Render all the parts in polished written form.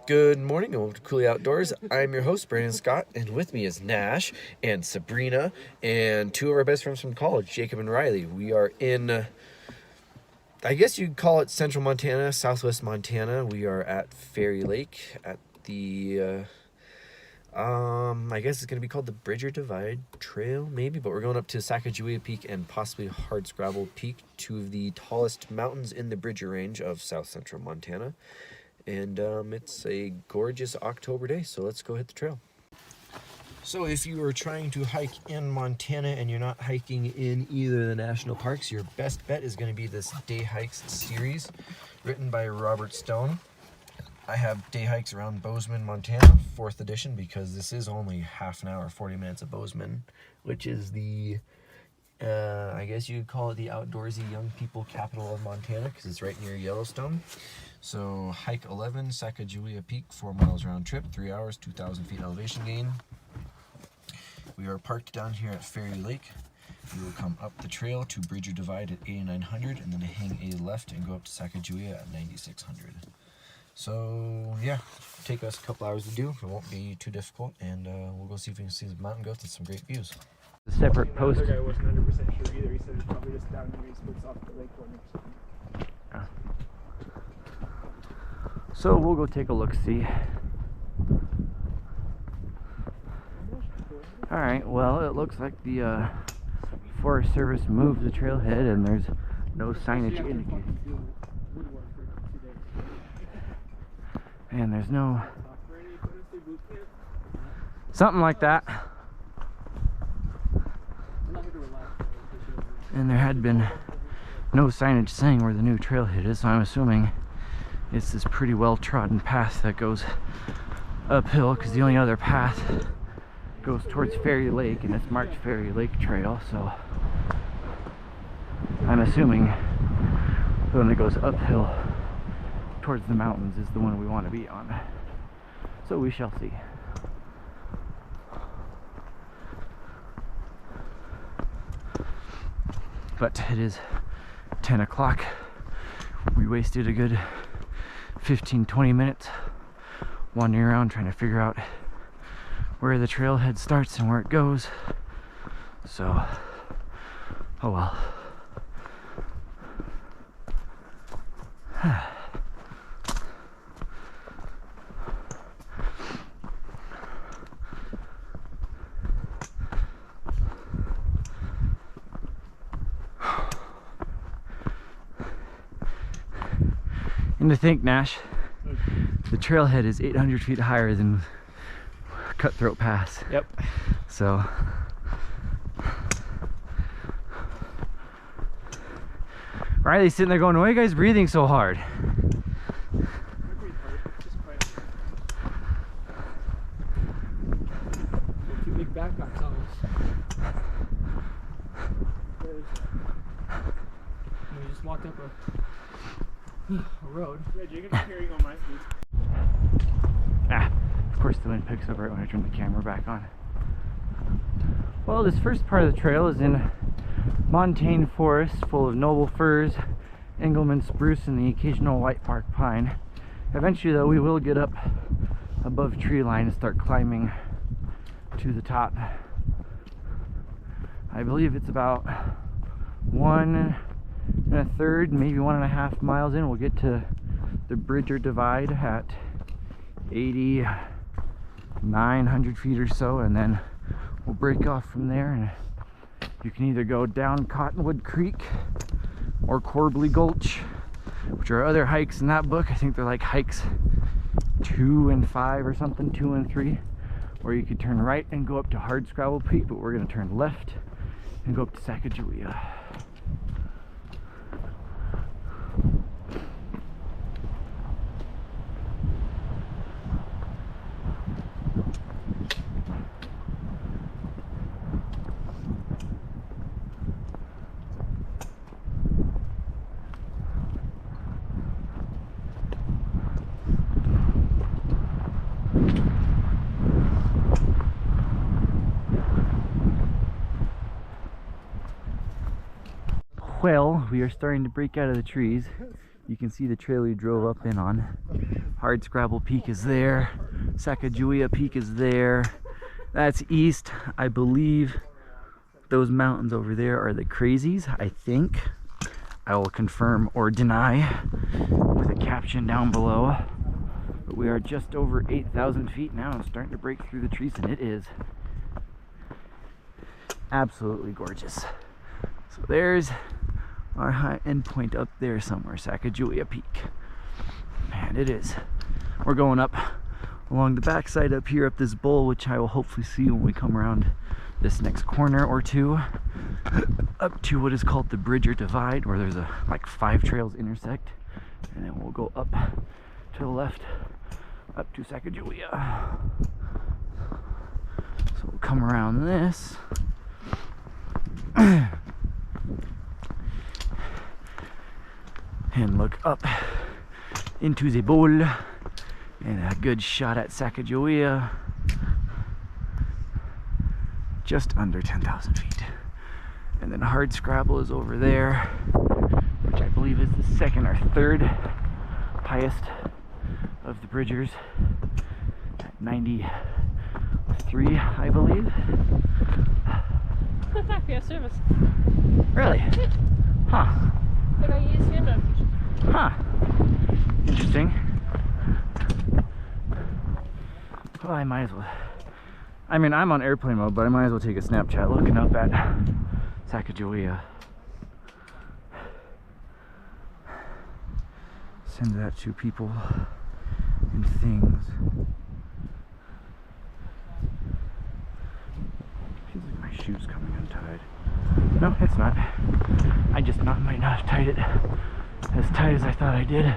Good morning and welcome to Cooley Outdoors. I'm your host, Brandon Scott, and with me is Nash and Sabrina and two of our best friends from college, Jacob and Riley. We are in, I guess you'd call it central Montana, southwest Montana. We are at Fairy Lake at the, I guess it's going to be called the Bridger Divide Trail, maybe, but we're going up to Sacagawea Peak and possibly Hardscrabble Peak, two of the tallest mountains in the Bridger Range of south central Montana. And it's a gorgeous October day, so let's go hit the trail. So if you are trying to hike in Montana and you're not hiking in either of the national parks, your best bet is going to be this Day Hikes series written by Robert Stone. I have Day Hikes around Bozeman, Montana, 4th edition, because this is only half an hour, 40 minutes of Bozeman, which is the, I guess you could call it the outdoorsy young people capital of Montana, because it's right near Yellowstone. So hike 11, Sacagawea Peak, 4 miles round trip, 3 hours, 2,000 feet elevation gain. We are parked down here at Fairy Lake. We will come up the trail to Bridger Divide at 8,900 and then hang a left and go up to Sacagawea at 9,600. So yeah, take us a couple hours to do. It won't be too difficult, and we'll go see if we can see the mountain goats and some great views. A separate post. The other guy wasn't 100% sure either. He said it's probably just down here. He splits off the lake one or something. So we'll go take a look-see. Alright, well, it looks like the Forest Service moved the trailhead and there's no signage indicating. And there's no... something like that. And there had been no signage saying where the new trailhead is, so I'm assuming it's this pretty well trodden path that goes uphill, because the only other path goes towards Fairy Lake and it's marked Fairy Lake Trail, so I'm assuming the one that goes uphill towards the mountains is the one we want to be on. So we shall see. But it is 10 o'clock. We wasted a good 15-20 minutes wandering around trying to figure out where the trailhead starts and where it goes. So, oh well. And to think, Nash, the trailhead is 800 feet higher than Cutthroat Pass. Yep. So, Riley's sitting there going, why are you guys breathing so hard? Two big backpacks on us. We just walked up a road. Yeah, Jacob's carrying on my feet. Of course the wind picks up right when I turn the camera back on. Well, this first part of the trail is in montane forest full of noble firs, Engelmann spruce, and the occasional white bark pine. Eventually though, we will get up above tree line and start climbing to the top. I believe it's about 1 1/3, maybe 1.5 miles in. We'll get to the Bridger Divide at 8,900 feet or so, and then we'll break off from there, and you can either go down Cottonwood Creek or Corbly Gulch, which are other hikes in that book. I think they're like hikes 2 and 5 or something, 2 and 3, or you could turn right and go up to Hardscrabble Peak, but we're going to turn left and go up to Sacagawea. Well, we are starting to break out of the trees. You can see the trail we drove up in on. Hardscrabble Peak is there. Sacagawea Peak is there. That's east. I believe those mountains over there are the Crazies, I think. I will confirm or deny with a caption down below. But we are just over 8,000 feet now and starting to break through the trees, and it is absolutely gorgeous. So there's our high end point up there somewhere, Sacagawea Peak. And it is. We're going up along the backside up here, up this bowl, which I will hopefully see when we come around this next corner or two, up to what is called the Bridger Divide, where there's like 5 trails intersect, and then we'll go up to the left, up to Sacagawea. So we'll come around this. And look up into the bowl, and a good shot at Sacagawea. Just under 10,000 feet. And then Hardscrabble is over there, which I believe is the 2nd or 3rd highest of the Bridgers, at 93, I believe. Good fact, we have service. Really? Huh. But I use hand navigation. Huh. Interesting. Well, I might as well. I mean, I'm on airplane mode, but I might as well take a Snapchat looking up at Sacagawea. Send that to people and things. Feels like my shoe's coming untied. No, it's not. I just might not have tied it as tight as I thought I did.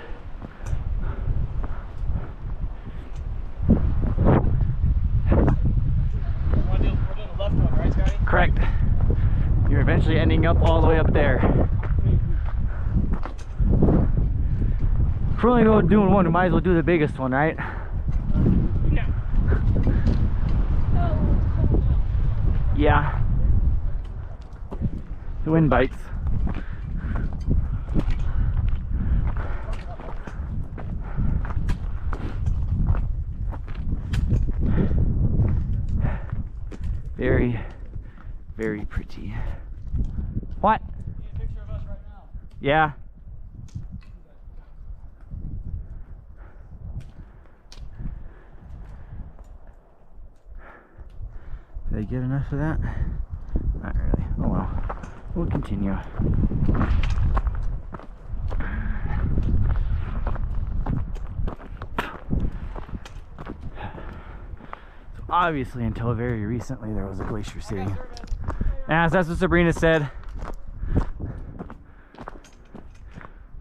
We're doing the left one, right, Scotty? Correct. You're eventually ending up all the way up there. If we're only doing one, we might as well do the biggest one, right? No. Yeah. The wind bites. Very, very pretty. What? Need a picture of us right now. Yeah. Did I get enough of that? Not really. Oh well. We'll continue. So obviously, until very recently, there was a glacier city. Yeah, that's what Sabrina said.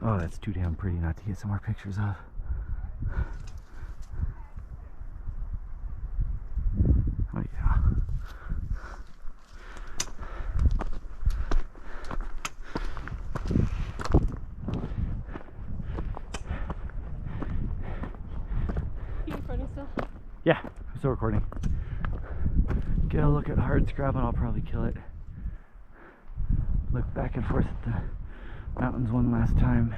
Oh, that's too damn pretty not to get some more pictures of. Oh yeah. You recording still? Yeah, I'm still recording. Get a look at Hardscrabble and I'll probably kill it. Look back and forth at the mountains one last time,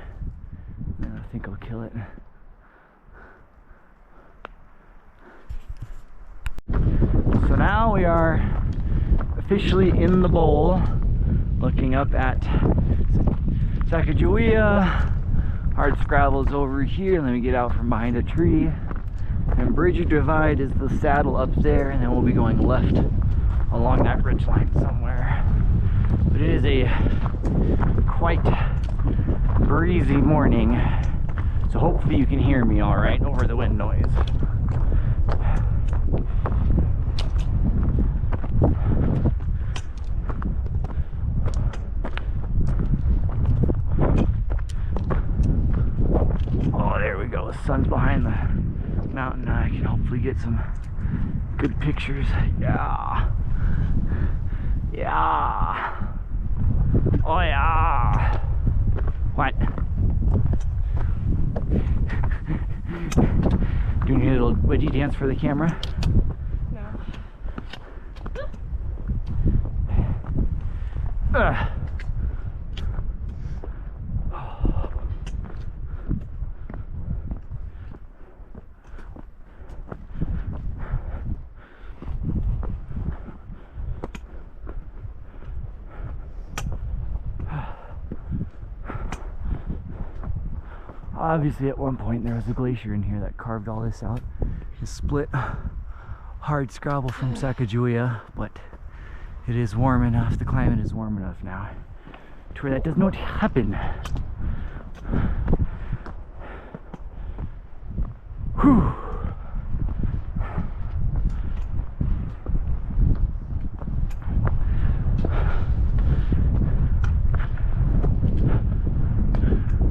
and I think I'll kill it. So now we are officially in the bowl, looking up at Sacagawea. Hardscrabble's over here. Let me get out from behind a tree. And Bridger Divide is the saddle up there, and then we'll be going left along that ridge line somewhere. But it is a quite breezy morning, so hopefully you can hear me all right over the wind noise. Oh, there we go. The sun's behind the mountain. I can hopefully get some good pictures. Yeah. Yeah. Oh yeah. What? Doing a little wedgie dance for the camera? No. Ugh. Obviously, at one point there was a glacier in here that carved all this out. This split hard scrabble from Sacagawea, but it is warm enough, the climate is warm enough now to where that does not happen. Whew.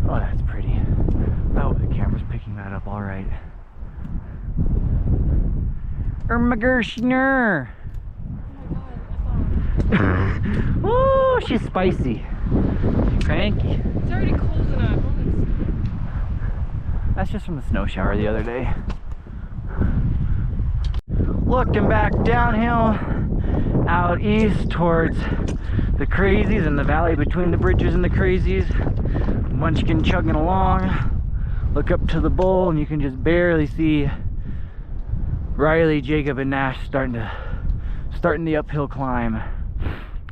Oh, that's pretty. Oh, the camera's picking that up all right. Ermagershner. Oh, she's spicy. Cranky. It's already cold enough. That's just from the snow shower the other day. Looking back downhill, out east towards the Crazies and the valley between the bridges and the Crazies. Munchkin chugging along. Look up to the bowl and you can just barely see Riley, Jacob, and Nash starting the uphill climb.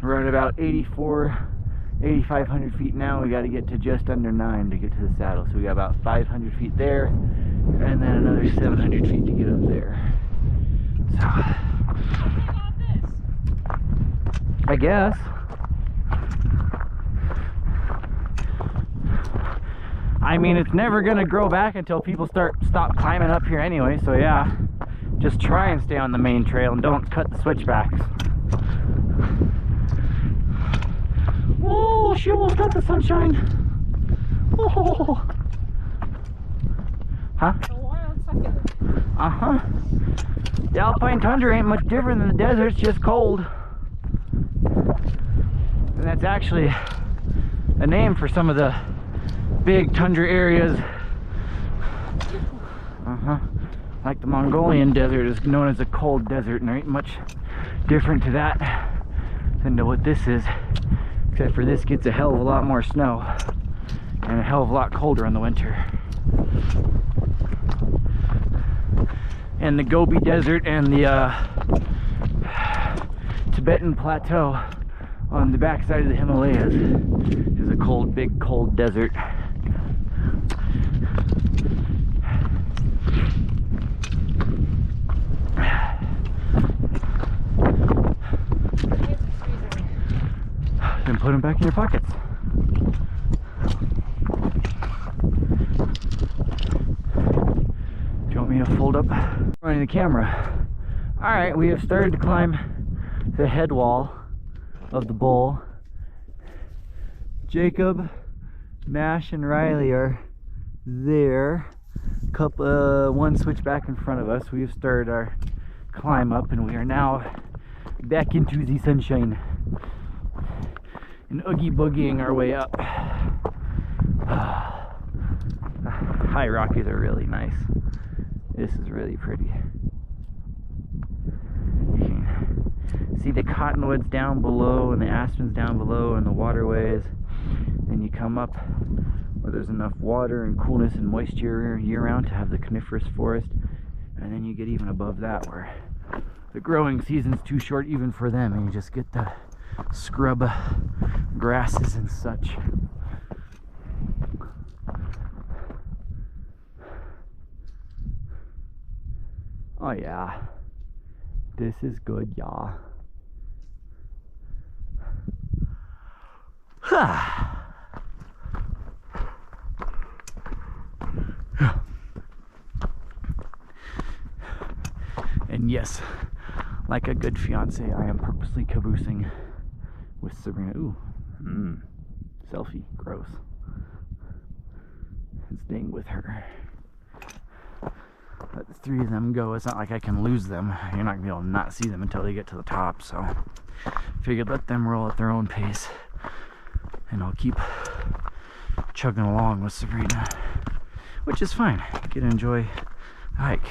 We're at about 8,500 feet now. We got to get to just under 9 to get to the saddle. So we got about 500 feet there, and then another 700 feet to get up there. So, I guess. I mean, it's never gonna grow back until people stop climbing up here anyway. So yeah, just try and stay on the main trail and don't cut the switchbacks. Oh, she almost got the sunshine. Oh. Huh? A wild second. Uh-huh. The alpine tundra ain't much different than the desert, it's just cold. And that's actually a name for some of the big tundra areas. Uh-huh. Like the Mongolian desert is known as a cold desert, and there ain't much different to that than to what this is. Except for this gets a hell of a lot more snow and a hell of a lot colder in the winter. And the Gobi Desert and the Tibetan Plateau on the backside of the Himalayas is a cold, big, cold desert. Then put them back in your pockets. Do you want me to fold up? Running the camera. Alright, we have started to climb the head wall of the bowl. Jacob, Nash, and Riley are there. One switchback in front of us. We have started our climb up and we are now back into the sunshine. And oogie boogieing our way up. High Rockies are really nice. This is really pretty. You can see the cottonwoods down below and the aspens down below and the waterways. Then you come up where there's enough water and coolness and moisture year-round to have the coniferous forest. And then you get even above that where the growing season's too short even for them, and you just get the scrub grasses and such. Oh yeah, this is good, yeah. And yes, like a good fiance, I am purposely caboosing with Sabrina. Ooh, selfie, gross. And staying with her. Let the three of them go. It's not like I can lose them. You're not gonna be able to not see them until they get to the top. So, figured let them roll at their own pace, and I'll keep chugging along with Sabrina, which is fine. Get to enjoy the hike.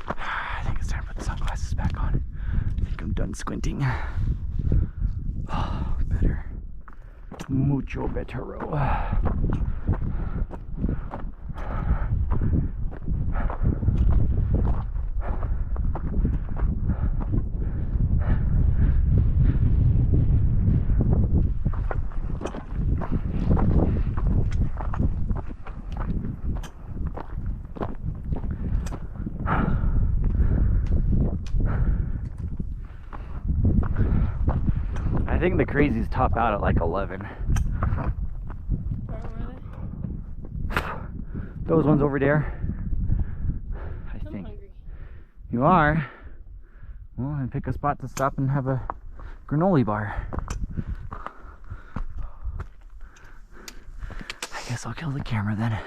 I think it's time to put the sunglasses back on. I think I'm done squinting. Oh, better. Mucho bettero. I think the crazies top out at like 11. Where are they? Those ones over there. I I'm think. hungry. You are? Well, and pick a spot to stop and have a granola bar. I guess I'll kill the camera then.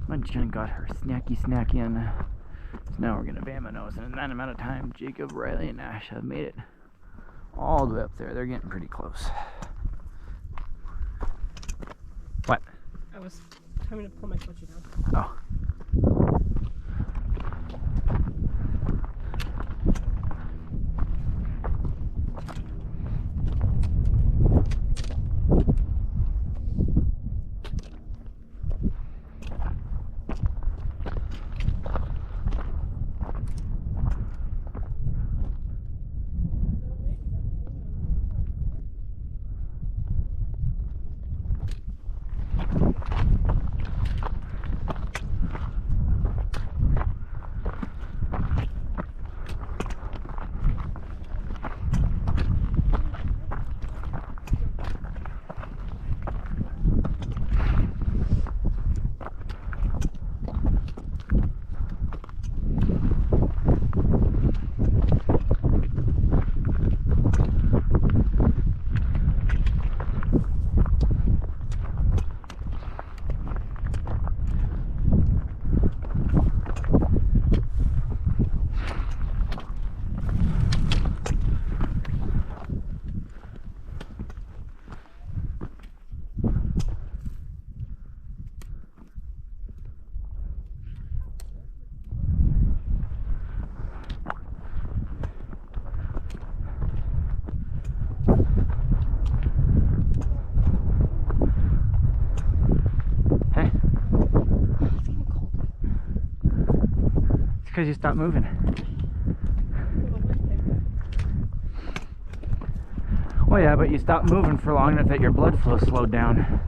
Munchkin got her snacky in. So now we're gonna Vamonos, and in that amount of time, Jacob, Riley, and Ash have made it all the way up there. They're getting pretty close. What? I was coming to pull my clutch down. Oh. Because you stopped moving. Well, yeah, but you stopped moving for long enough that your blood flow slowed down.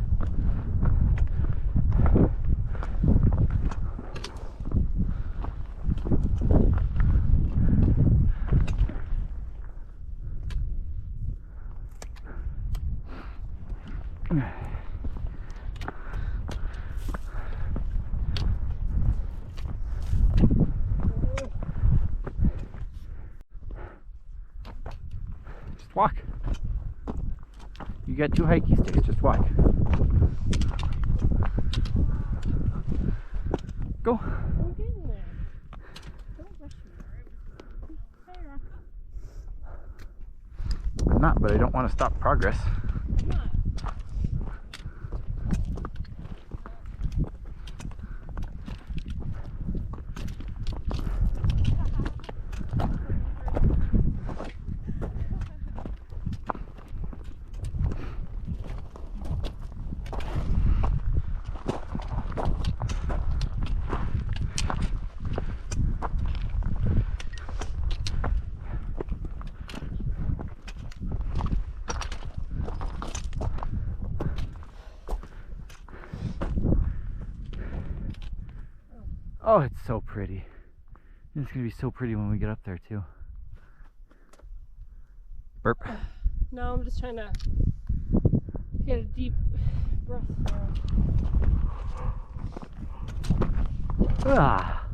Walk. You got 2 hikey sticks, just walk. Go. I'm getting there. Don't rush me. Hey, Rocky. I'm not, but I don't want to stop progress. I'm not. Oh, it's so pretty. It's gonna be so pretty when we get up there too. Burp. No, I'm just trying to get a deep breath there. Ah.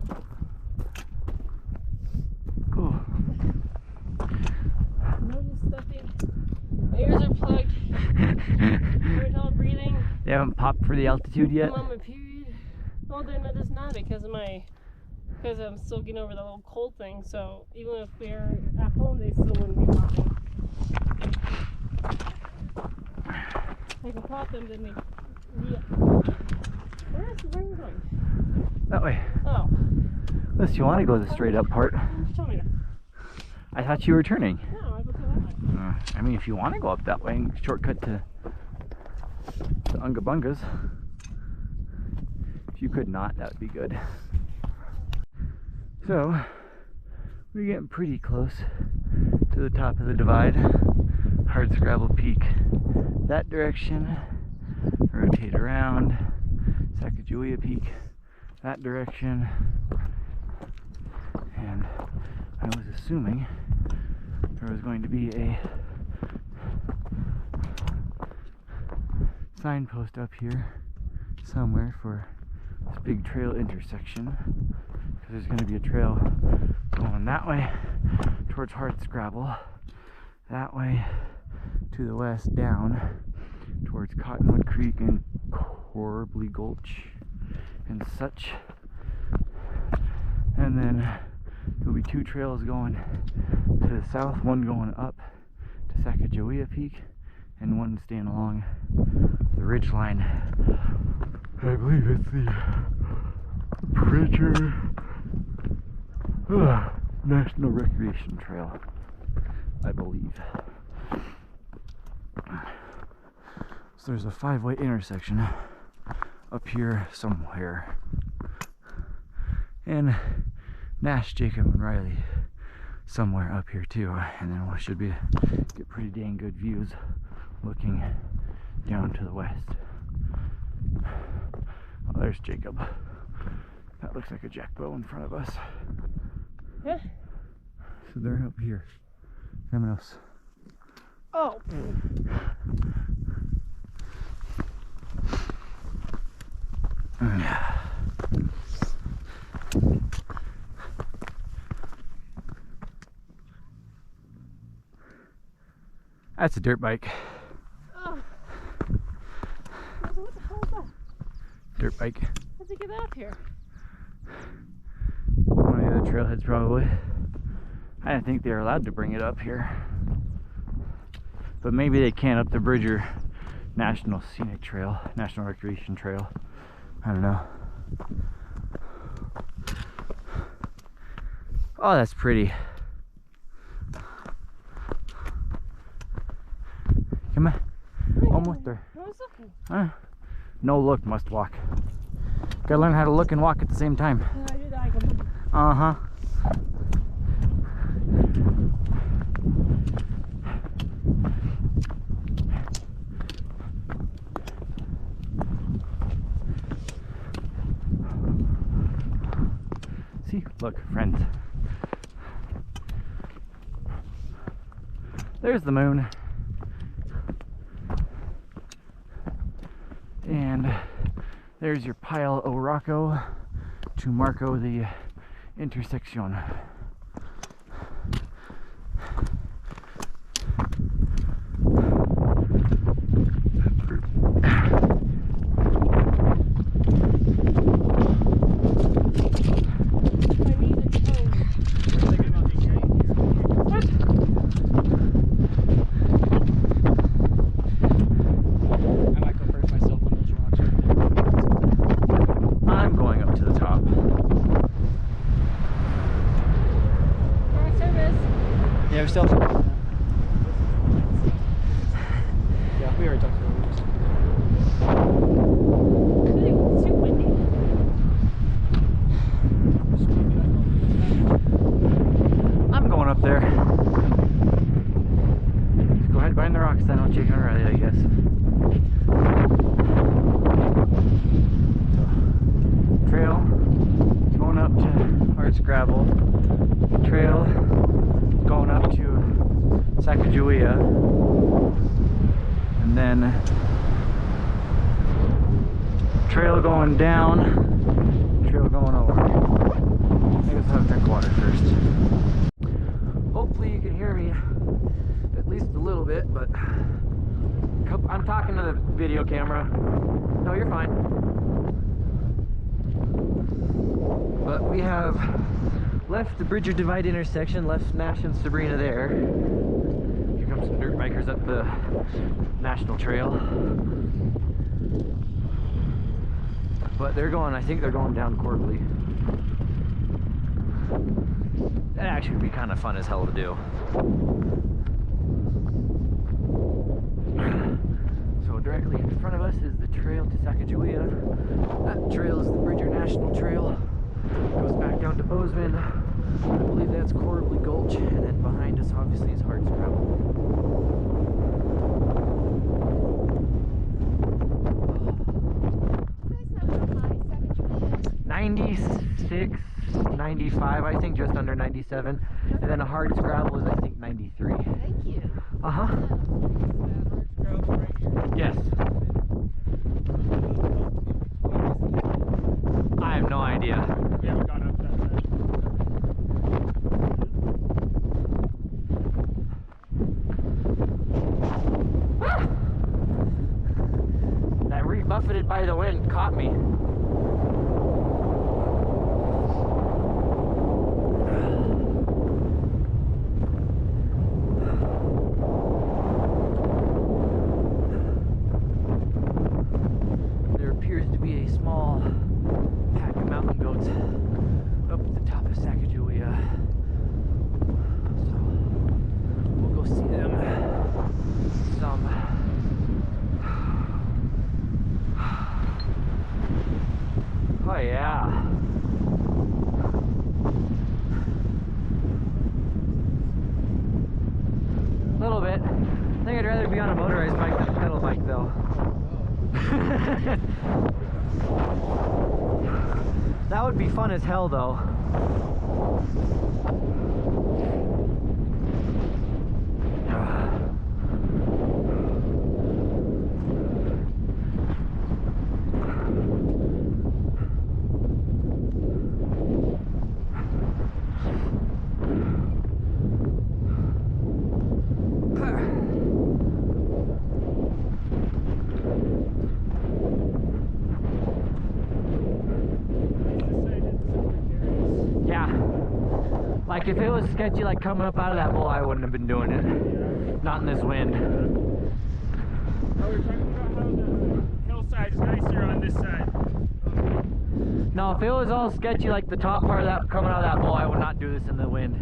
Cool. Nose is stuffy. My ears are plugged. Every time I'm breathing, They haven't popped for the altitude yet? I'm on my period. Well, they're not, just not because I'm still getting over the little cold thing. So even if we're at home, they still wouldn't be popping. I can pop them, then they. Yeah. Where are you going? That way. Oh. Unless you want to go the straight up part. Show me that. I thought you were turning. No, I go that way. I mean, if you want to go up that way and shortcut to Unga Bungas. If you could not, that would be good. So, we're getting pretty close to the top of the divide. Sacagawea Peak that direction. Rotate around. Sacagawea Peak that direction. And I was assuming there was going to be a signpost up here somewhere for this big trail intersection, because there's going to be a trail going that way towards Hardscrabble, that way to the west down towards Cottonwood Creek and Corbly Gulch and such. And then there'll be two trails going to the south, one going up to Sacagawea Peak and one staying along the ridge line. I believe it's the Bridger National Recreation Trail, I believe. So there's a 5-way intersection up here somewhere. And Nash, Jacob, and Riley somewhere up here too. And then we should get pretty dang good views looking down to the west. Oh, there's Jacob. That looks like a jackbow in front of us. Yeah. So they're up here. Vámonos. Oh. That's a dirt bike. Oh. What the hell is that? Dirt bike. How'd you get that up here? One of the other trailheads probably. I didn't think they were allowed to bring it up here. But maybe they can up the Bridger National Scenic Trail, National Recreation Trail. I don't know. Oh, that's pretty. Come on. Almost there. I was looking. No look, must walk. Gotta learn how to look and walk at the same time. And I do that, I go. Uh-huh. See, look, friends. There's the moon. And there's your pile o Rocco to marco the intersection. Yeah, we still have some. Yeah, we already talked to them. It's too windy. I'm going up there. Just go ahead behind the rocks then, I'll check on Riley, I guess. So, trail going up to Hardscrabble. Trail going up to Sacagawea, and then trail going down, trail going over. I guess I'll have a drink of water first. Hopefully you can hear me at least a little bit, but I'm talking to the video camera. No, you're fine. But we have left the Bridger Divide intersection, left Nash and Sabrina there. Here come some dirt bikers up the National Trail. But they're going, I think they're going down Corbly. That actually would be kind of fun as hell to do. So directly in front of us is the trail to Sacagawea. That trail is the Bridger National Trail. Goes back down to Bozeman. I believe that's Corbly Gulch, and then behind us obviously is Hardscrabble. 96, 95, I think, just under 97. And then a hard gravel is, I think, 93. Thank you. Uh-huh. Yes. I have no idea. We haven't gone up that side. That rebuffeted by the wind caught me. There appears to be a small pack of mountain goats up at the top of Sacagawea. So we'll go see them some. Oh yeah. A little bit. I think I'd rather be on a motorized bike than a pedal bike though. That would be fun as hell though. Like if it was sketchy like coming up out of that hole, I wouldn't have been doing it. Not in this wind. Oh, we're talking about how the hillside is nicer on this side. No, if it was all sketchy like the top part of that coming out of that hole, I would not do this in the wind.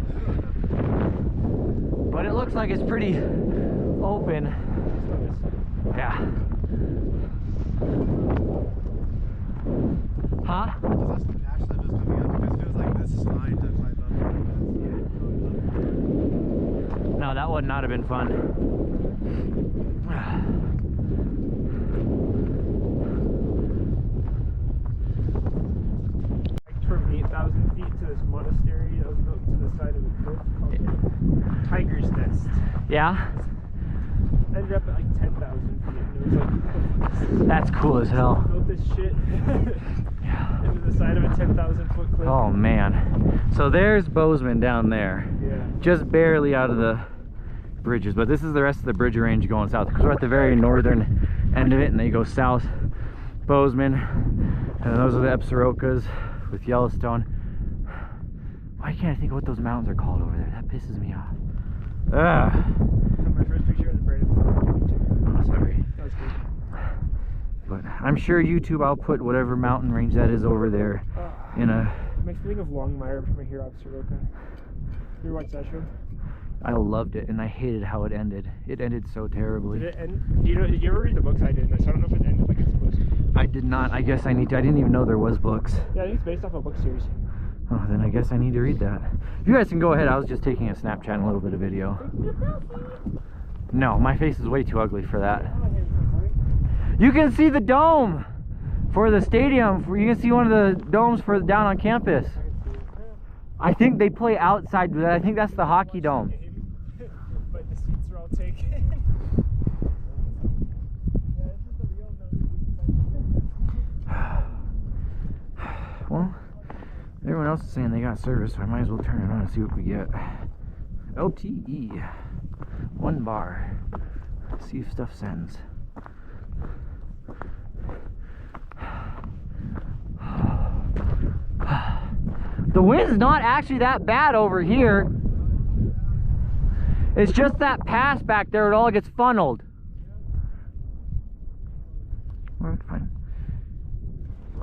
But it looks like it's pretty open. Yeah. Huh? No, that would not have been fun. Like from 8,000 feet to this monastery that was built to the side of the cliff called Tiger's Nest. Yeah? Ended up at like 10,000 feet and it was like, That's cool as hell. built this shit into the side of a 10,000 foot cliff. Oh man. So there's Bozeman down there. Yeah. Just barely out of the bridges, but this is the rest of the bridge range going south because we're at the very northern end of it and they go south. Bozeman, and those are the Epsirokas with Yellowstone. Why can't I think of what those mountains are called over there? That pisses me off. Ugh. My first picture of the bird. Oh, sorry. That was good. But I'm sure YouTube, I'll put whatever mountain range that is over there in a... It makes me think of Longmire from here off Soroka. You ever watch that show? I loved it and I hated how it ended. It ended so terribly. Did it end? Did you ever read the books? I didn't, so I don't know if it ended like it's supposed to. I did not. I guess I need to. I didn't even know there was books. Yeah, I think it's based off a book series. Oh, then I guess I need to read that. You guys can go ahead. I was just taking a Snapchat and a little bit of video. No, my face is way too ugly for that. You can see the dome for the stadium. You can see one of the domes for down on campus. I think they play outside. I think that's the hockey dome. But the seats are all taken. Well, everyone else is saying they got service, so I might as well turn it on and see what we get. LTE, 1 bar. See if stuff sends. The wind's not actually that bad over here. It's just that pass back there, it all gets funneled. Alright, fine.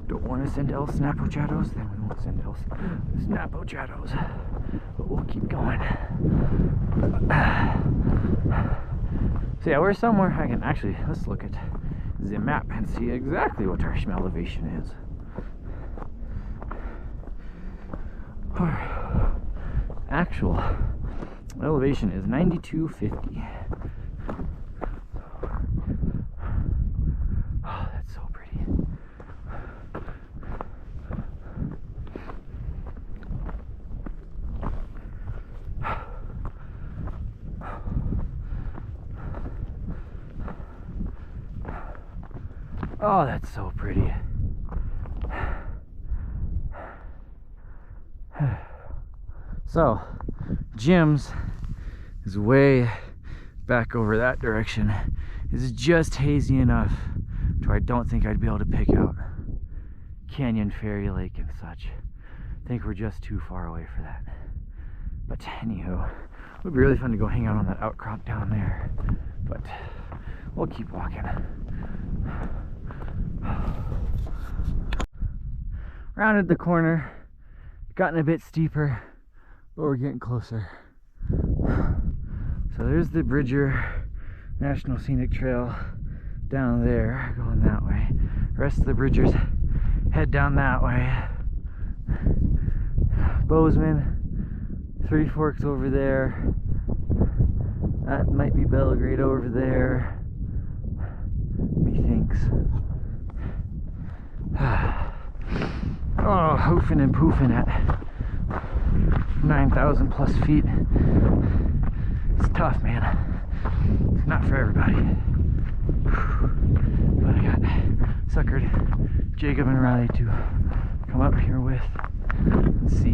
Don't want to send El Snapochatos, then we won't send El Snapochatos. But we'll keep going. So yeah, we're somewhere. I can actually, let's look at the map and see exactly what our elevation is. Our actual elevation is 9250. Oh, that's so pretty. Oh, that's so pretty. So, Jim's is way back over that direction. It's just hazy enough to where I don't think I'd be able to pick out Canyon, Fairy Lake, and such. I think we're just too far away for that. But anywho, it would be really fun to go hang out on that outcrop down there. But we'll keep walking. Rounded the corner, gotten a bit steeper, but we're getting closer. So there's the Bridger National Scenic Trail down there, going that way. The rest of the Bridgers head down that way. Bozeman, Three Forks over there. That might be Belgrade over there. Methinks. Oh, hoofing and poofing at 9,000 plus feet. It's tough, man. It's not for everybody. But I got suckered Jacob and Riley to come up here with and see.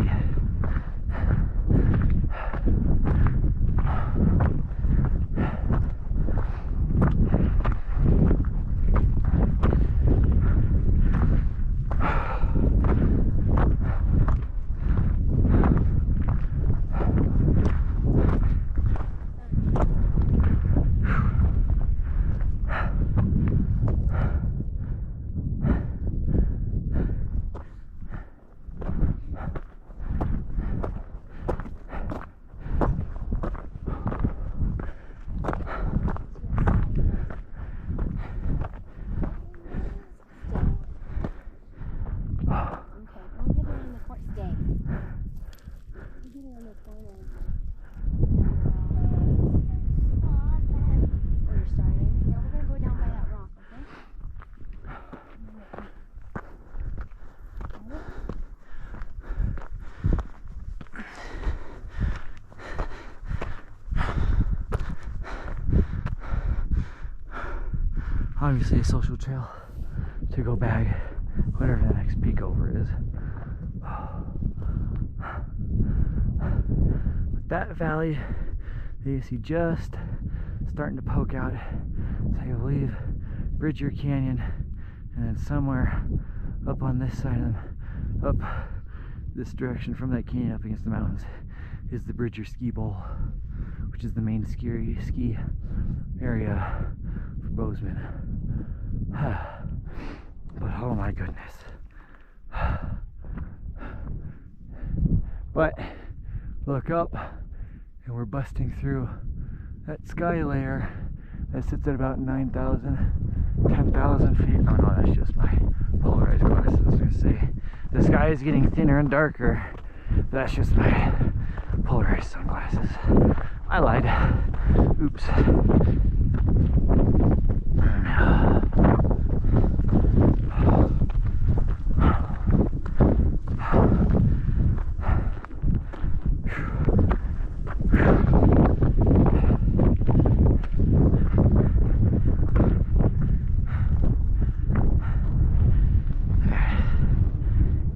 Obviously a social trail to go bag whatever the next peak over is. But that valley that you see just starting to poke out, so I believe Bridger Canyon, and then somewhere up on this side of them, up this direction from that canyon up against the mountains, is the Bridger Ski Bowl, which is the main ski area for Bozeman. But oh my goodness. But look up and we're busting through that sky layer that sits at about 9,000, 10,000 feet. Oh no, that's just my polarized glasses. I was gonna say the sky is getting thinner and darker. That's just my polarized sunglasses. I lied. Oops.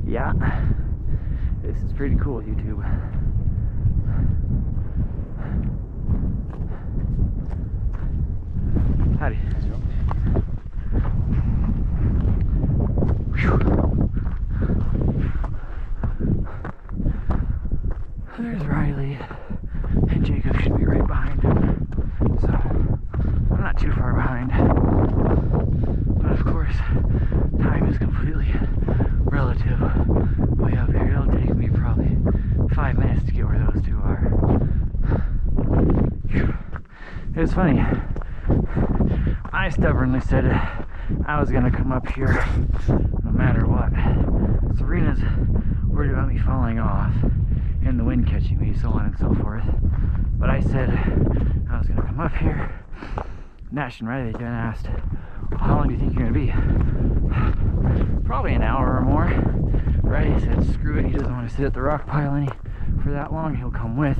Yeah, this is pretty cool, YouTube. Howdy. There's Riley, and Jacob should be right behind him, so I'm not too far behind. But of course, time is completely relative. Way up here, it'll take me probably 5 minutes to get where those two are. It was funny. I stubbornly said I was gonna come up here no matter what. Serena's worried about me falling off and the wind catching me, so on and so forth. But I said I was gonna come up here. Nash and Riley then asked, how long do you think you're gonna be? Probably an hour or more. Riley said screw it, he doesn't want to sit at the rock pile for that long, he'll come with.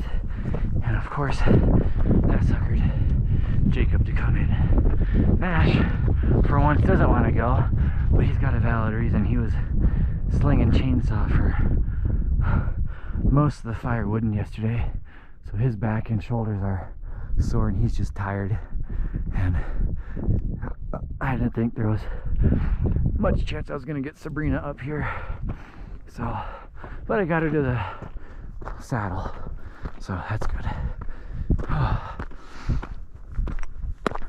And of course, that suckered Jacob to come in. Nash for once doesn't want to go, but he's got a valid reason. He was slinging chainsaw for most of the firewood yesterday, so his back and shoulders are sore and he's just tired. And I didn't think there was much chance I was gonna get Sabrina up here, so but I got her to the saddle, so that's good.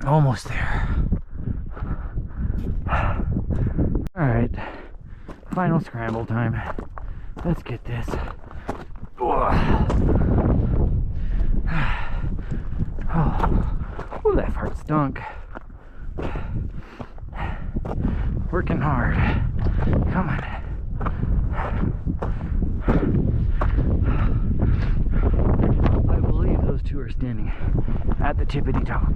Almost there. All right, final scramble time. Let's get this. Oh, that fart stunk. Working hard. Come on. I believe those two are standing at the tippity top.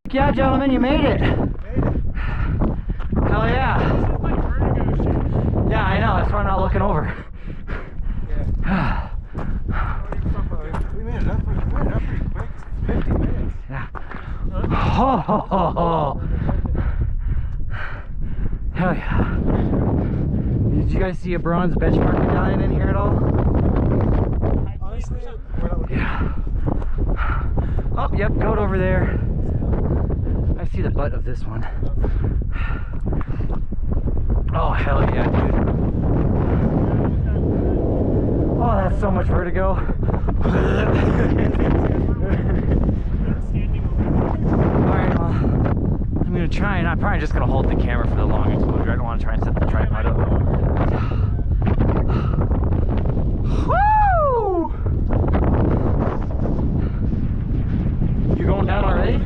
Yeah, gentlemen, you made it. Hell yeah. Yeah, I know. That's why I'm not looking over. Yeah. We made it up pretty quick. 50 minutes. Yeah. Ho, ho, ho, ho. Hell yeah. Did you guys see a bronze benchmark medallion in here at all? Honestly, yeah. Oh, yep, goat over there. I see the butt of this one. Oh, hell yeah, dude. Oh, that's so much vertigo. Alright, well, I'm gonna try, and I'm probably just gonna hold the camera for the long exposure. I don't want to try and set the tripod up. Woo! You going down already?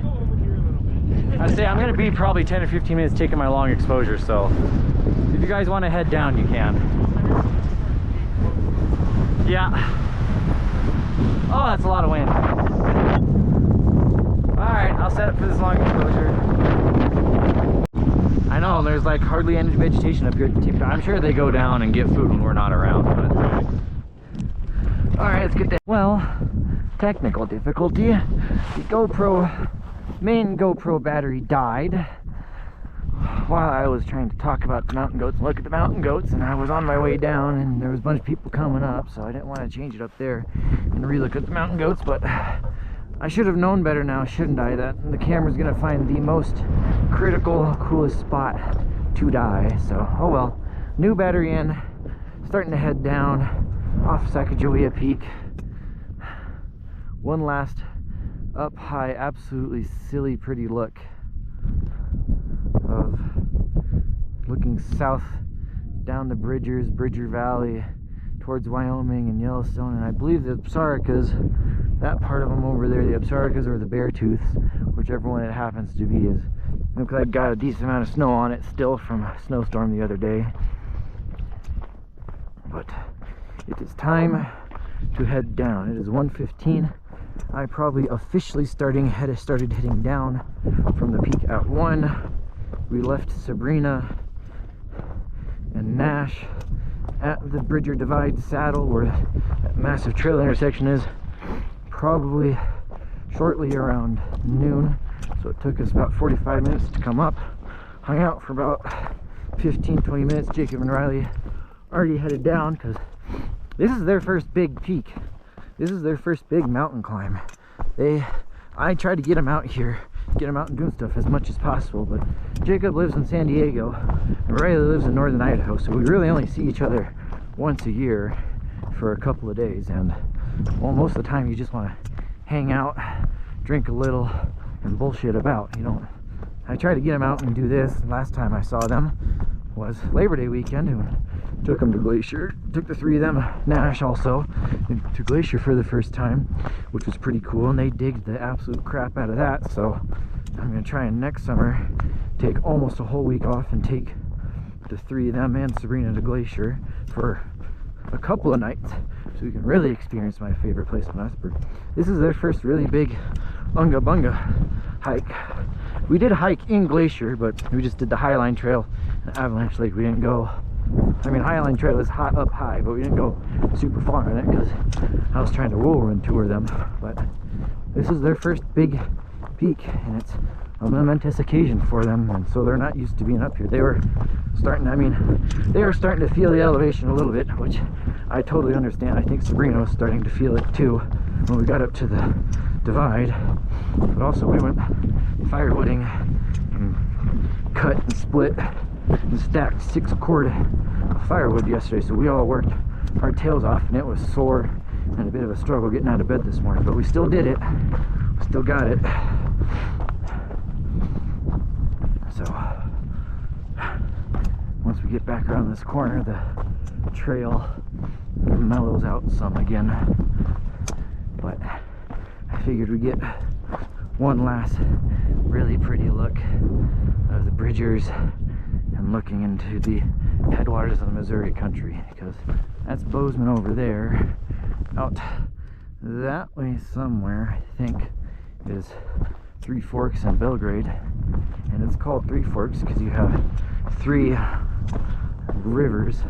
I say I'm gonna be probably 10 or 15 minutes taking my long exposure, so if you guys want to head down, you can. Yeah. Oh, that's a lot of wind. Alright, I'll set it for this long exposure. I know, there's like hardly any vegetation up here at the tip. I'm sure they go down and get food when we're not around, but... Alright, let's get that. Well, technical difficulty. The main GoPro battery died while I was trying to talk about the mountain goats and look at the mountain goats, and I was on my way down and there was a bunch of people coming up, so I didn't want to change it up there and re-look at the mountain goats, but I should have known better now, shouldn't I, that the camera's gonna find the most critical, coolest spot to die. So oh well. New battery in, starting to head down off Sacagawea Peak. One last up high, absolutely silly pretty look of looking south down the Bridger Valley towards Wyoming and Yellowstone, and I believe the Apsaricas, that part of them over there, the Apsaricas or the Beartooths, whichever one it happens to be, is looks like got a decent amount of snow on it still from a snowstorm the other day. But it is time to head down. It is 1:15. I probably officially started heading down from the peak at 1. We left Sabrina and Nash at the Bridger Divide saddle where that massive trail intersection is, probably shortly around noon. So it took us about 45 minutes to come up. Hung out for about 15-20 minutes. Jacob and Riley already headed down because this is their first big peak. This is their first big mountain climb. I tried to get them out here, get them out and doing stuff as much as possible, but Jacob lives in San Diego and Riley lives in northern Idaho, so we really only see each other once a year for a couple of days, and well, most of the time you just want to hang out, drink a little, and bullshit about. You don't. I try to get them out and do this. Last time I saw them was Labor Day weekend, and took them to Glacier. Took the three of them, Nash also, to Glacier for the first time, which was pretty cool, and they digged the absolute crap out of that. So I'm gonna try and next summer take almost a whole week off and take the three of them and Sabrina to Glacier for a couple of nights, so we can really experience my favorite place on Iceberg. This is their first really big Unga Bunga hike. We did a hike in Glacier, but we just did the Highline Trail and Avalanche Lake. We didn't go, I mean, Highline Trail is up high, but we didn't go super far on it because I was trying to whirlwind tour them. But this is their first big peak, and it's a momentous occasion for them, and so they're not used to being up here. They were starting, I mean, they were starting to feel the elevation a little bit, which I totally understand. I think Sabrina was starting to feel it too when we got up to the divide. But also we went firewooding and cut and split and stacked 6 cord of firewood yesterday, so we all worked our tails off, and it was sore and a bit of a struggle getting out of bed this morning, but we still did it. We still got it. So once we get back around this corner, the trail mellows out some again, but I figured we'd get one last really pretty look of the Bridgers and looking into the headwaters of the Missouri country, because that's Bozeman over there. Out that way somewhere, I think, is Three Forks and Belgrade, and it's called Three Forks because you have 3 rivers: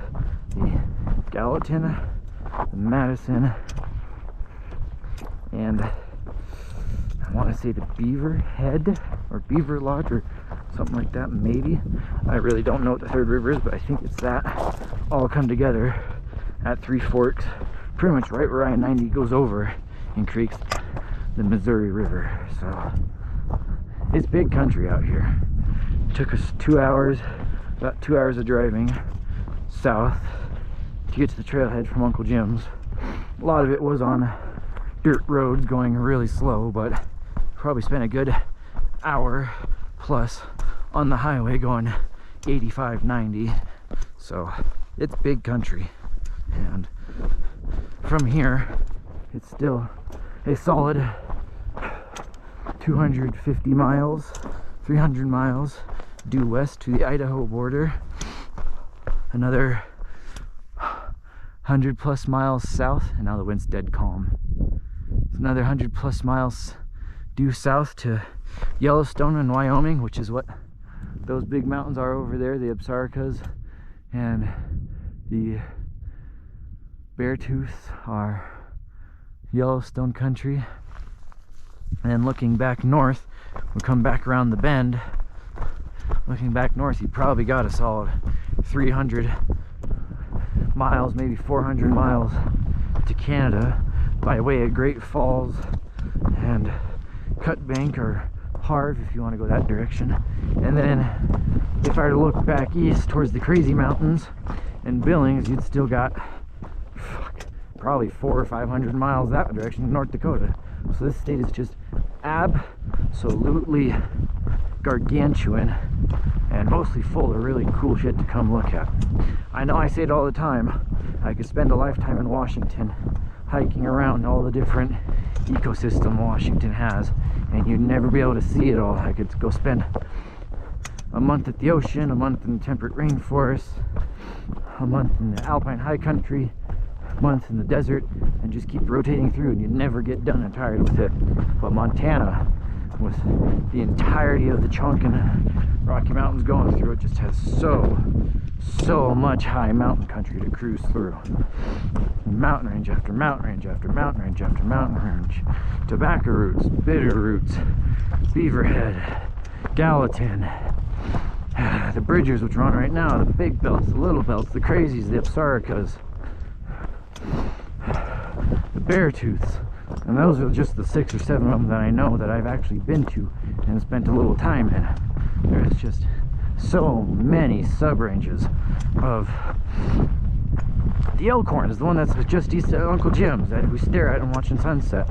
the Gallatin, the Madison, and I want to say the Beaver Head or Beaver Lodge or something like that, maybe. I really don't know what the 3rd river is, but I think it's that. All come together at Three Forks, pretty much right where I-90 goes over and creeks the Missouri River. So it's big country out here. It took us 2 hours, about 2 hours of driving south to get to the trailhead from Uncle Jim's. A lot of it was on dirt roads going really slow, but probably spent a good hour plus on the highway going 85, 90. So it's big country, and from here it's still a solid 250 miles, 300 miles due west to the Idaho border, another 100 plus miles south, and now the wind's dead calm. It's another 100 plus miles due south to Yellowstone in Wyoming, which is what those big mountains are over there, the Absarokas and the Beartooths are Yellowstone country. And then looking back north, we come back around the bend. Looking back north, you probably got a solid 300 miles, maybe 400 miles to Canada by way of Great Falls and Cut Bank or Harv, if you want to go that direction. And then if I were to look back east towards the Crazy Mountains and Billings, you'd still got probably 400 or 500 miles that direction, North Dakota. So this state is just absolutely gargantuan and mostly full of really cool shit to come look at. I know I say it all the time, I could spend a lifetime in Washington hiking around all the different ecosystem Washington has, and you'd never be able to see it all. I could go spend a month at the ocean, a month in the temperate rainforest, a month in the alpine high country, a month in the desert, and just keep rotating through, and you'd never get done and tired with it. But Montana, with the entirety of the Chonkin Rocky Mountains going through, it just has so much high mountain country to cruise through. Mountain range after mountain range after mountain range after mountain range. Tobacco roots, bitter roots, Beaverhead, Gallatin, the Bridgers, which we're on right now, the big belts, the little belts, the crazies, the Absarokas, the Beartooths. And those are just the 6 or 7 of them that I know that I've actually been to and spent a little time in. There's just so many sub-ranges of The Elkhorn is the one that's just east of Uncle Jim's that we stare at and watching sunset.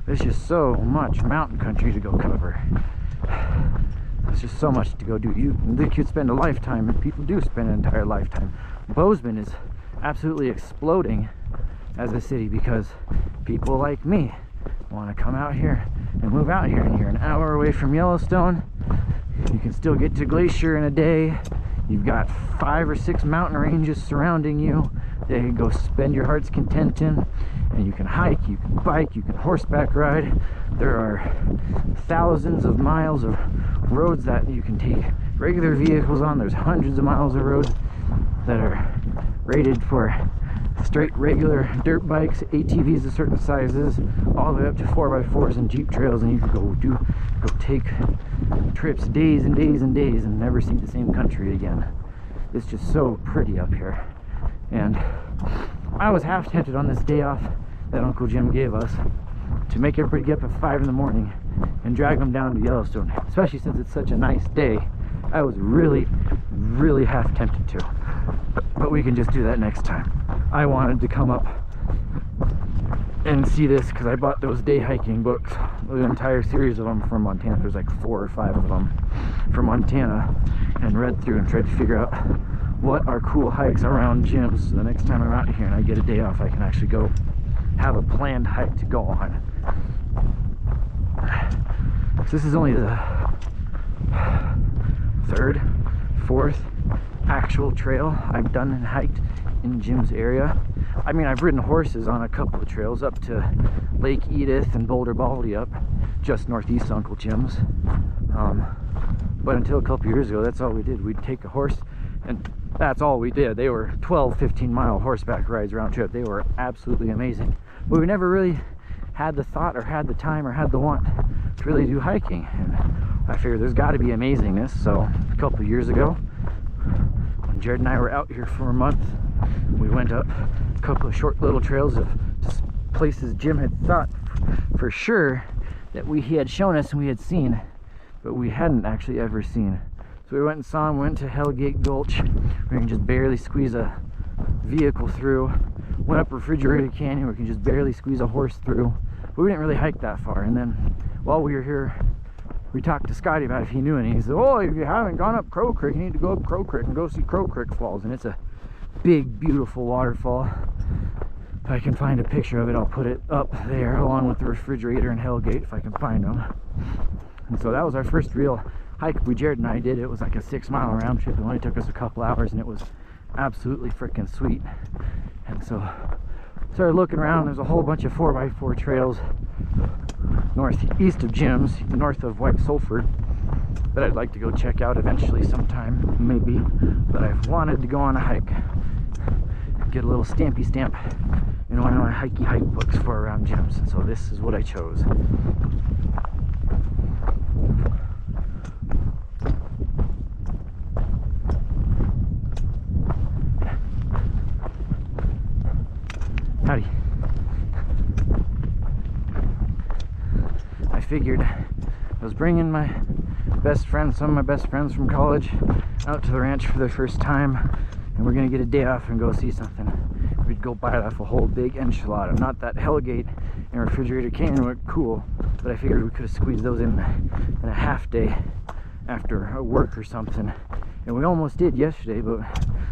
There's just so much mountain country to go cover. There's just so much to go do. You could spend a lifetime, and people do spend an entire lifetime. Bozeman is absolutely exploding as a city because people like me want to come out here and move out here, and you're an hour away from Yellowstone. You can still get to Glacier in a day. You've got 5 or 6 mountain ranges surrounding you that you can go spend your heart's content in, and you can hike, you can bike, you can horseback ride. There are thousands of miles of roads that you can take regular vehicles on. There's hundreds of miles of roads that are rated for straight regular dirt bikes, ATVs of certain sizes, all the way up to 4x4s and Jeep trails, and you can go take trips days and days and days and never see the same country again. It's just so pretty up here. And I was half tempted on this day off that Uncle Jim gave us to make everybody get up at 5 in the morning and drag them down to Yellowstone, especially since it's such a nice day. I was really half tempted to, but we can just do that next time. I wanted to come up and see this because I bought those day hiking books, the entire series of them from Montana. There's like 4 or 5 of them from Montana, and read through and tried to figure out what are cool hikes around gyms. So the next time I'm out here and I get a day off, I can actually go have a planned hike to go on. So this is only the 3rd, 4th actual trail I've done and hiked in Jim's area. I mean, I've ridden horses on a couple of trails up to Lake Edith and Boulder Baldy up just northeast of Uncle Jim's. But until a couple years ago, that's all we did. We'd take a horse, and that's all we did. They were 12, 15-mile horseback rides round trip. They were absolutely amazing. But we never really had the thought or had the time or had the want to really do hiking. And I figured there's got to be amazingness. So a couple of years ago, when Jared and I were out here for a month, we went up a couple of short little trails of just places Jim had thought for sure that he had shown us and we had seen, but we hadn't actually ever seen. So we went and saw him, went to Hellgate Gulch, where you can just barely squeeze a vehicle through. Went up Refrigerated Canyon, where you can just barely squeeze a horse through. But we didn't really hike that far. And then while we were here, we talked to Scotty about if he knew any. He said, oh, if you haven't gone up Crow Creek, you need to go up Crow Creek and go see Crow Creek Falls. And it's a big, beautiful waterfall. If I can find a picture of it, I'll put it up there along with the refrigerator and Hellgate if I can find them. And so that was our first real hike Jared and I did. It was like a 6-mile round trip. It only took us a couple hours, and it was absolutely freaking sweet. And so started looking around. There's a whole bunch of 4x4 trails northeast of Jim's, north of White Sulphur, that I'd like to go check out eventually sometime, maybe. But I've wanted to go on a hike, get a little stampy stamp in one of my hikey hike books for around Jim's. And so this is what I chose. Howdy. I figured I was bringing my best friends, some of my best friends from college, out to the ranch for the first time, and we're gonna get a day off and go see something. We'd go bite off a whole big enchilada. Not that Hellgate and Refrigerated Canyon were cool, but I figured we could have squeezed those in a half day after work or something. And we almost did yesterday, but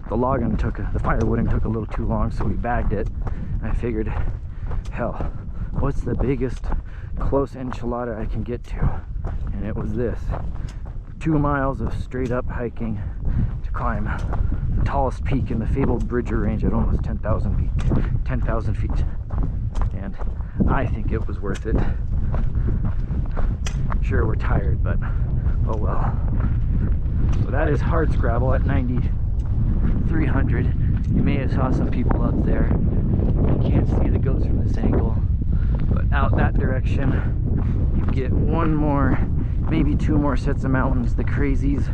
the firewooding took a little too long, so we bagged it. And I figured, hell, what's the biggest close enchilada I can get to? And it was this. 2 miles of straight up hiking to climb the tallest peak in the fabled Bridger Range at almost 10,000 feet. And I think it was worth it. Sure, we're tired, but oh well. So that is hardscrabble at 9,300. You may have saw some people up there. You can't see the goats from this angle, but out that direction you get one more, maybe 2 more sets of mountains, the Crazies,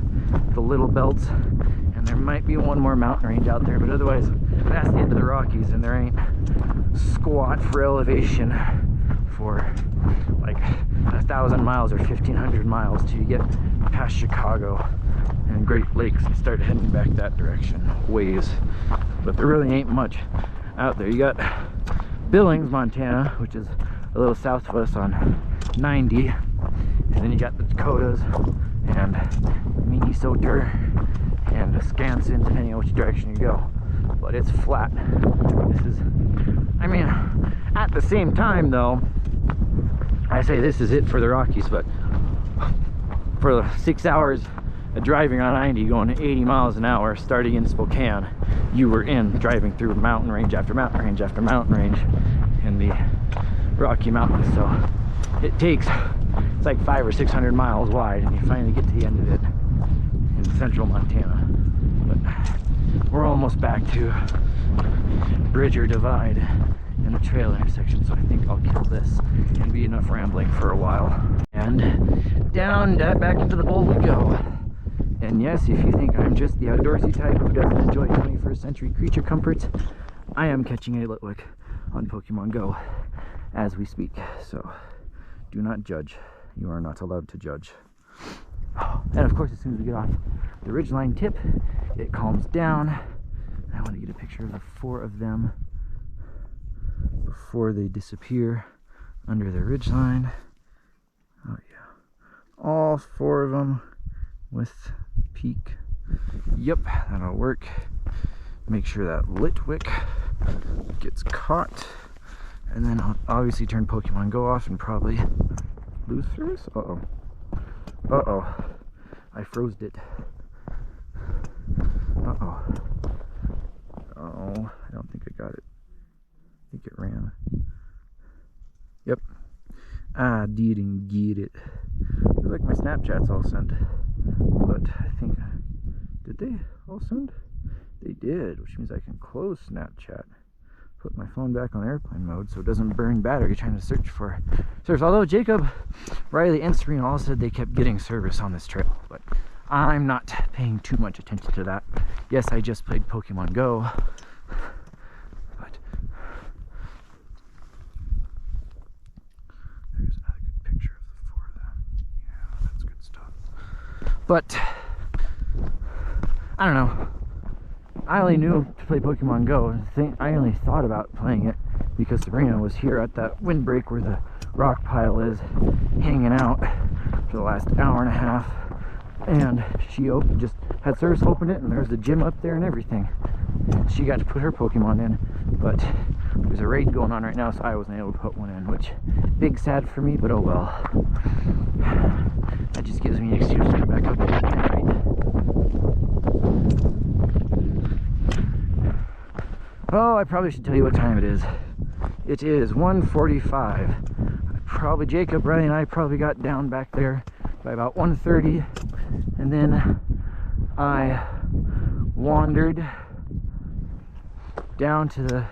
the Little Belts, and there might be one more mountain range out there, but otherwise that's the end of the Rockies, and there ain't squat for elevation for like 1,000 miles or 1,500 miles till you get past Chicago. and Great Lakes and start heading back that direction ways. But there really ain't much out there. You got Billings, Montana, which is a little south of us on 90, and then you got the Dakotas and Minnesota and Wisconsin, depending on which direction you go. But it's flat. This is, I mean, at the same time though, I say this is it for the Rockies, but for 6 hours of driving on 90 going 80 miles an hour starting in Spokane, you were driving through mountain range after mountain range after mountain range in the Rocky Mountains. So it's like 500 or 600 miles wide, and you finally get to the end of it in central Montana. But we're almost back to bridge or divide and the trail intersection, so I think I'll kill this and be enough rambling for a while. And down, back into the bowl we go. And yes, if you think I'm just the outdoorsy type who doesn't enjoy 21st century creature comforts, I am catching a Litwick on Pokemon Go as we speak. So do not judge. You are not allowed to judge. And of course, as soon as we get off the ridgeline tip, it calms down. I want to get a picture of the 4 of them before they disappear under the ridgeline. Oh yeah, all 4 of them with peak. Yep, that'll work. Make sure that Litwick gets caught, and then I'll obviously turn Pokemon Go off and probably lose service. Uh-oh, I froze it. Uh-oh, I don't think I got it. I think it ran. Yep, I didn't get it. Looks like my Snapchat's all sent, but I think, did they all send? They did, which means I can close Snapchat, put my phone back on airplane mode so it doesn't burn battery trying to search for service. Although Jacob, Riley, and Serena all said they kept getting service on this trail, but I'm not paying too much attention to that. Yes, I just played Pokemon Go, but there's another good picture of the 4 of them. Yeah, that's good stuff. But I don't know. I only knew to play Pokemon Go. I only thought about playing it because Sabrina was here at that windbreak where the rock pile is, hanging out for the last hour and a half. And she just had service, opened it, and there was a gym up there and everything. And she got to put her Pokemon in, but there's a raid going on right now, so I wasn't able to put one in, which big sad for me, but oh well. That just gives me an excuse to come back up there at night. Oh, I probably should tell you what time it is. It is 1:45. Jacob, Riley, and I probably got down back there by about 1:30, and then I wandered down to the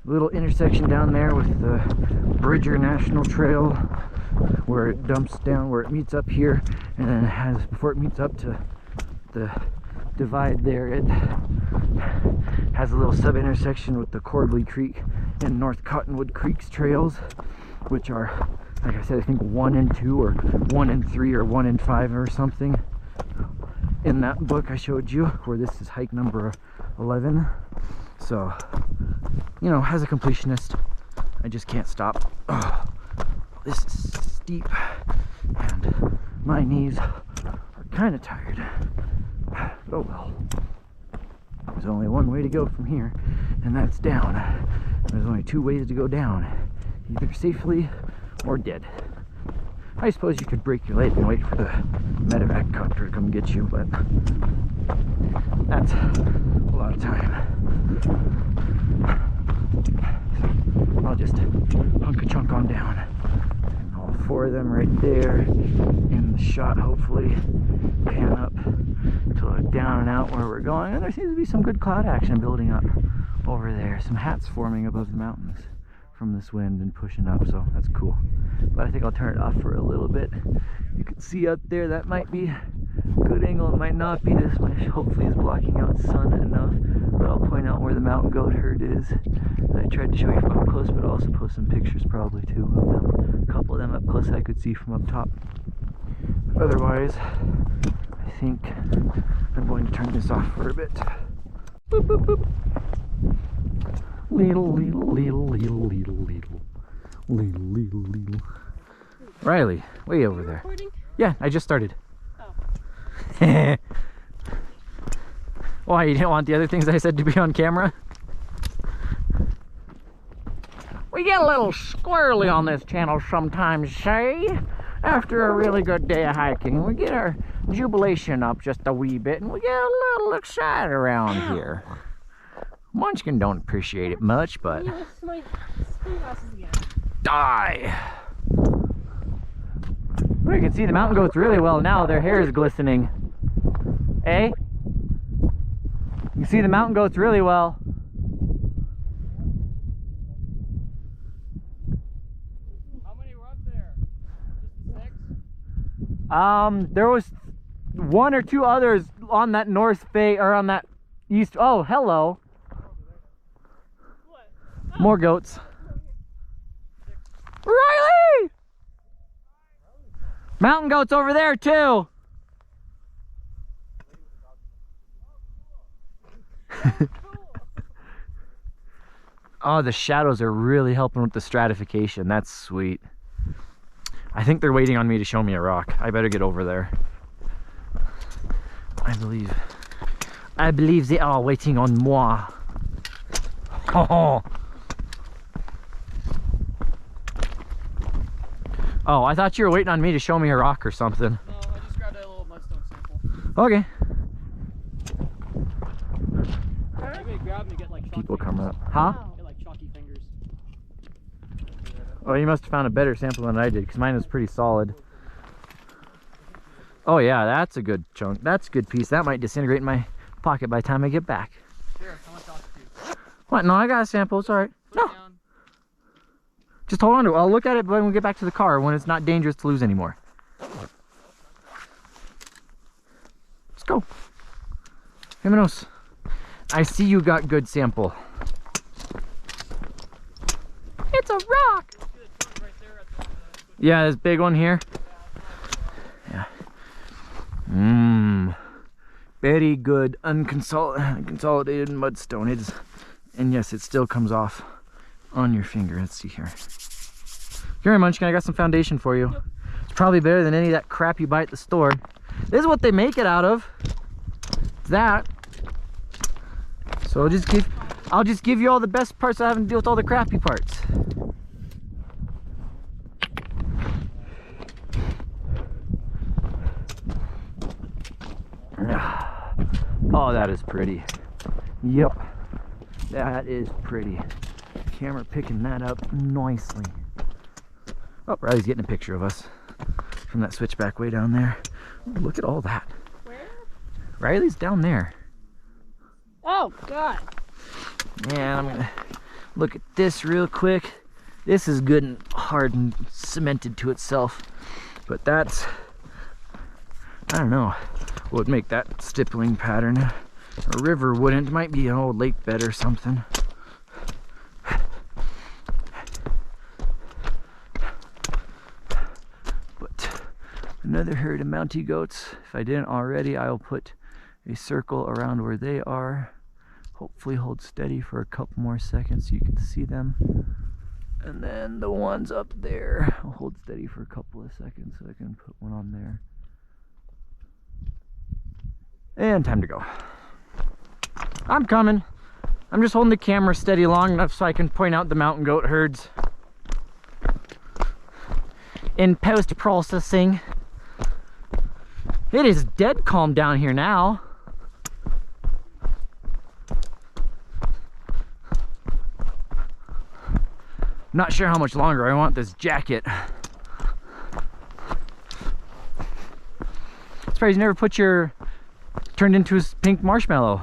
little intersection down there with the Bridger National Trail, where it dumps down, where it meets up here, and then before it meets up to the divide there, it has a little sub-intersection with the Corbly Creek and North Cottonwood Creeks trails, which are, like I said, I think 1 and 2 or 1 and 3 or 1 and 5 or something in that book I showed you, where this is hike number 11. So, you know, as a completionist, I just can't stop. Oh, this is steep and my knees are kind of tired. Oh well. There's only one way to go from here, and that's down. There's only 2 ways to go down, either safely or dead. I suppose you could break your leg and wait for the medevac copter to come get you, but that's a lot of time. So I'll just hunk a chunk on down. And all 4 of them right there in the shot, hopefully. Pan up to look down and out where we're going, and there seems to be some good cloud action building up over there. Some hats forming above the mountains from this wind and pushing up, so that's cool. But I think I'll turn it off for a little bit. You can see up there, that might be a good angle, it might not be. This might hopefully is blocking out sun enough, but I'll point out where the mountain goat herd is. I tried to show you from up close, but I'll also post some pictures probably too of them. A couple of them up close I could see from up top. Otherwise, I I think I'm going to turn this off for a bit. Boop, boop, boop. Little. Riley, way over there. Recording? Yeah, I just started. Oh. Why, you didn't want the other things I said to be on camera? We get a little squirrely on this channel sometimes, say. After a really good day of hiking, we get our jubilation up just a wee bit and we get a little excited around here. Munchkin don't appreciate it much, but... Yeah, it's my sunglasses again. Die! Well, you can see the mountain goats really well now. Their hair is glistening. Eh? You can see the mountain goats really well. How many were up there? Just 6? There was 1 or 2 others on that north face, or on that east. Oh, hello. What? More goats. Riley! Mountain goats over there too. Oh, the shadows are really helping with the stratification. That's sweet. I think they're waiting on me to show me a rock. I better get over there. I believe they are waiting on moi. Oh, I thought you were waiting on me to show me a rock or something. No, I just grabbed a little mudstone sample. Okay. Maybe grab and get like chalky People come fingers. up. Huh? Get like chalky fingers. Oh, you must have found a better sample than I did, because mine was pretty solid. Oh yeah, that's a good chunk. That's a good piece. That might disintegrate in my pocket by the time I get back. Here, how much chalky do you? What? No, I got a sample. It's alright. Put it No, down. just hold on to it. I'll look at it when we get back to the car, when it's not dangerous to lose anymore. Let's go. Vámonos. I see you got good sample. It's a rock. Yeah, this big one here. Yeah. Very good unconsolidated mudstone. It is, and yes, it still comes off on your finger. Let's see here. Here, Munchkin, I got some foundation for you. It's probably better than any of that crap you buy at the store. This is what they make it out of. It's that. So I'll just give you all the best parts so I haven't to deal with all the crappy parts. Oh, that is pretty. Yep, that is pretty. Camera picking that up nicely. Oh, Riley's getting a picture of us from that switchback way down there. Ooh, look at all that. Where? Riley's down there. Oh, God. And I'm gonna look at this real quick. This is good and hard and cemented to itself, but that's, I don't know what would make that stippling pattern. A river wouldn't. Might be an old lake bed or something. But another herd of mountie goats. If I didn't already, I'll put a circle around where they are. Hopefully hold steady for a couple more seconds so you can see them. And then the ones up there, I'll hold steady for a couple of seconds so I can put one on there. And time to go. I'm coming. I'm just holding the camera steady long enough so I can point out the mountain goat herds. In post-processing. It is dead calm down here now. Not sure how much longer I want this jacket. Surprised you never put your turned into a pink marshmallow.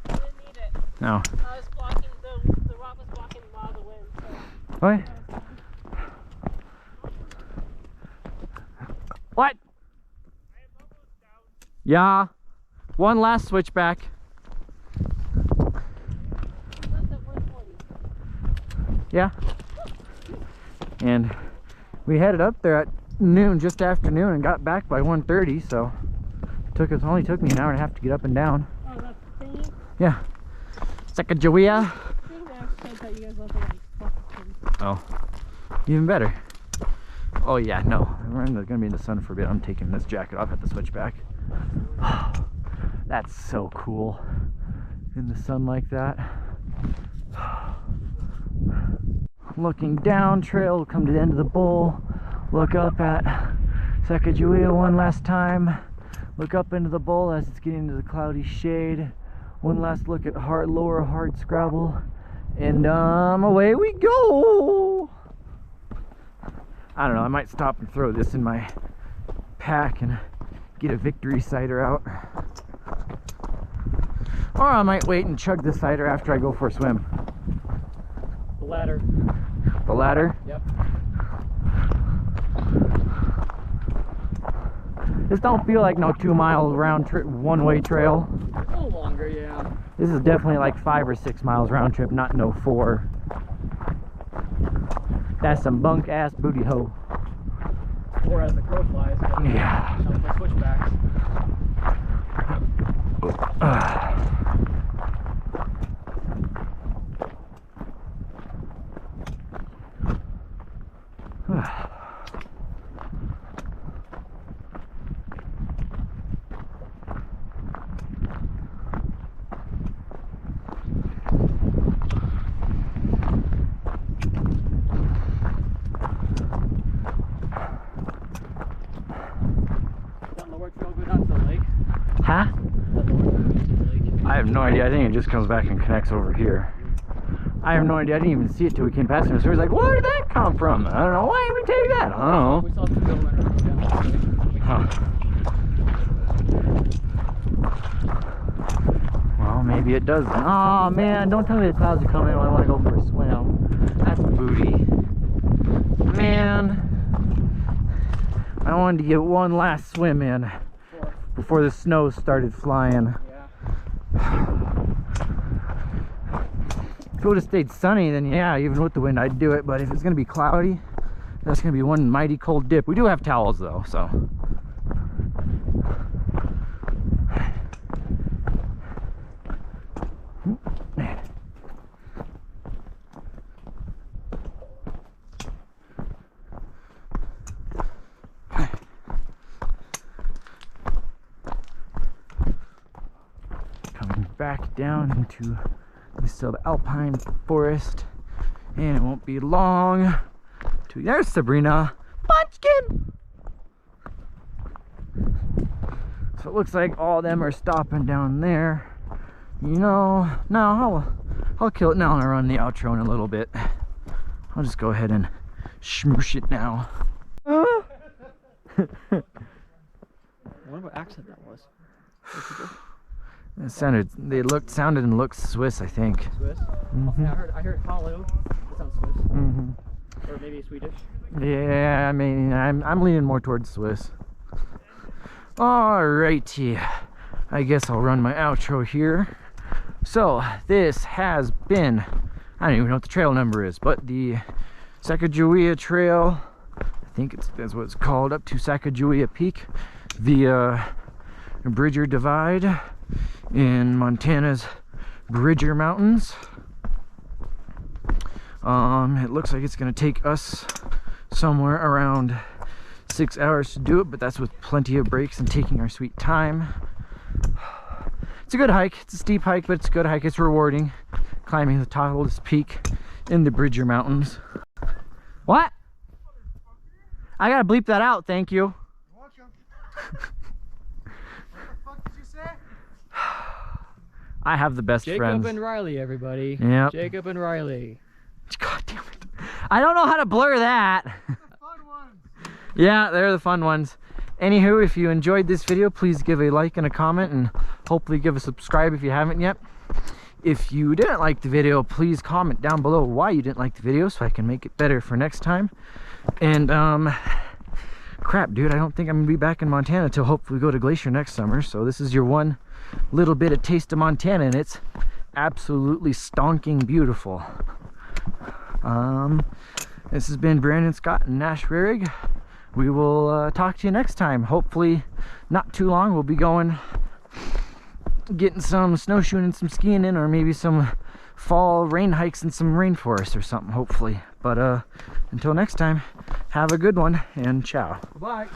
I didn't need it. No. I was blocking, the rock was blocking a lot of the wind, so. What? What? Yeah. One last switchback. Left at 140. Yeah. And we headed up there at noon, just after noon, and got back by 1:30, so It only took me an hour and a half to get up and down. Oh, that's the thingy? Yeah. Sacagawea. I think they actually said that you guys left it like fucking. Oh, even better. Oh yeah, no, we're gonna be in the sun for a bit. I'm taking this jacket off at the switchback. That's so cool in the sun like that. Looking down, trail, come to the end of the bowl, look up at Sacagawea one last time, look up into the bowl as it's getting into the cloudy shade, one last look at lower hard scrabble, and away we go. I don't know, I might stop and throw this in my pack and get a victory cider out, or I might wait and chug the cider after I go for a swim. The ladder. The ladder? Yep. This don't feel like no 2 mile round trip one-way trail. A little longer, yeah. This is definitely like 5 or 6 miles round trip, not no 4. That's some bunk ass booty hole. Or as the crow flies. Yeah. Some the switchbacks. Huh? I have no idea. I think it just comes back and connects over here. I have no idea. I didn't even see it till we came past it. So it was like, where did that come from? I don't know. Why did we take that? I don't know. We saw some middlemen down. Huh. Well, maybe it does. Oh man, don't tell me the clouds are coming when I want to go for a swim. That's booty. Man. I wanted to get one last swim in before the snow started flying. If it would have stayed sunny, then yeah, even with the wind, I'd do it. But if it's going to be cloudy, that's going to be one mighty cold dip. We do have towels though, so. Coming back down into still the alpine forest, and it won't be long to there's Sabrina Munchkin. So it looks like all of them are stopping down there. You know, now I'll kill it now and I'll run the outro in a little bit. I'll just go ahead and smoosh it now. What about accent that was? It sounded and looked Swiss, I think. Swiss? Mm-hmm. Yeah, I heard Hollow. That sounds Swiss. Mm-hmm. Or maybe Swedish. Yeah, I mean, I'm leaning more towards Swiss. Alrighty, I guess I'll run my outro here. So this has been, I don't even know what the trail number is, but the Sacagawea Trail, I think that's what it's called, up to Sacagawea Peak via Bridger Divide in Montana's Bridger Mountains. It looks like it's gonna take us somewhere around 6 hours to do it, but that's with plenty of breaks and taking our sweet time. It's a good hike. It's a steep hike, but it's a good hike. It's rewarding, climbing the tallest peak in the Bridger Mountains. What? I gotta bleep that out, thank you. You're welcome. What the fuck did you say? I have the best Jacob friends. and Riley, everybody. Yep. Jacob and Riley. God damn it. I don't know how to blur that. The fun ones. Yeah, they're the fun ones. Anywho, if you enjoyed this video, please give a like and a comment, and hopefully give a subscribe if you haven't yet. If you didn't like the video, please comment down below why you didn't like the video so I can make it better for next time. And crap, dude, I don't think I'm gonna be back in Montana till hopefully we go to Glacier next summer. So this is your one little bit of taste of Montana, and it's absolutely stonking beautiful. This has been Brandon Scott and Nash Rarig. we will talk to you next time. Hopefully not too long. We'll be going, getting some snowshoeing and some skiing in, or maybe some fall rain hikes in some rainforest or something, hopefully. But until next time, have a good one, and ciao. Bye.